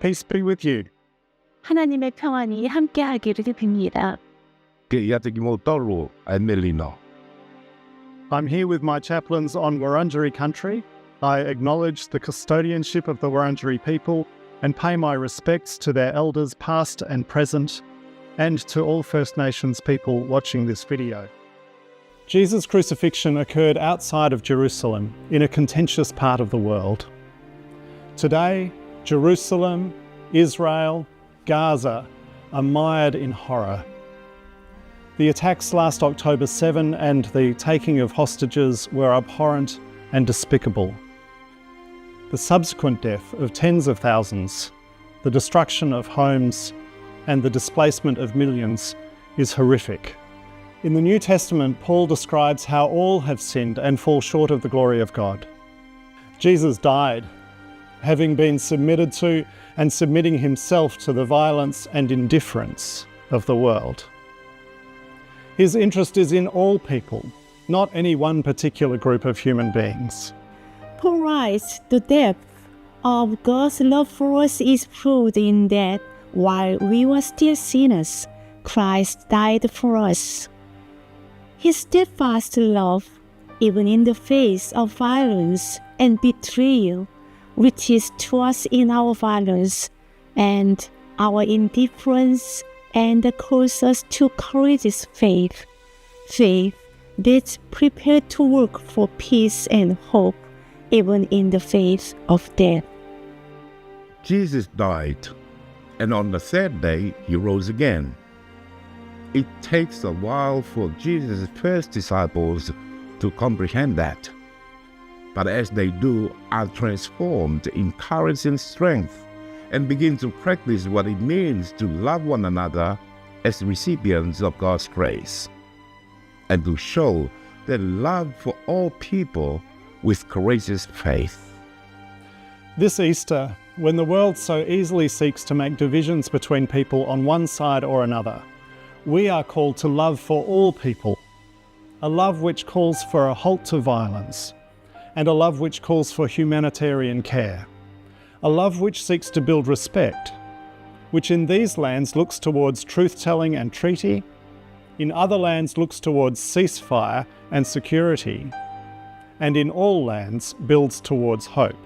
Peace be with you. 하나님의 평안이 함께하기를 빕니다. I'm here with my chaplains on Wurundjeri country. I acknowledge the custodianship of the Wurundjeri people and pay my respects to their elders past and present, and to all First Nations people watching this video. Jesus' crucifixion occurred outside of Jerusalem, in a contentious part of the world. Today, Jerusalem, Israel, Gaza are mired in horror. The attacks last October 7 and the taking of hostages were abhorrent and despicable. The subsequent death of tens of thousands, the destruction of homes, and the displacement of millions is horrific. In the New Testament, Paul describes how all have sinned and fall short of the glory of God. Jesus died, having been submitted to and submitting himself to the violence and indifference of the world. His interest is in all people, not any one particular group of human beings. Paul writes, the depth of God's love for us is proved in that while we were still sinners, Christ died for us. His steadfast love, even in the face of violence and betrayal, reaches to us in our violence and our indifference and calls us to courageous faith. Faith that's prepared to work for peace and hope, even in the face of death. Jesus died, and on the third day he rose again. It takes a while for Jesus' first disciples to comprehend that. But as they do, are transformed in courage and strength, and begin to practice what it means to love one another as recipients of God's grace, and to show their love for all people with courageous faith. This Easter, when the world so easily seeks to make divisions between people on one side or another, we are called to love for all people, a love which calls for a halt to violence, and a love which calls for humanitarian care, a love which seeks to build respect, which in these lands looks towards truth-telling and treaty, in other lands looks towards ceasefire and security, and in all lands builds towards hope.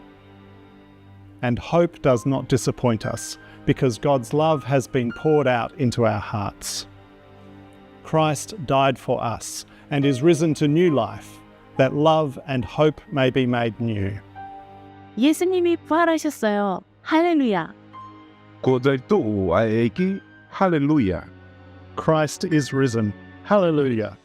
And hope does not disappoint us, because God's love has been poured out into our hearts. Christ died for us and is risen to new life, that love and hope may be made new. 예수님이 부활하셨어요. 할렐루야. Hallelujah. Christ is risen. Hallelujah.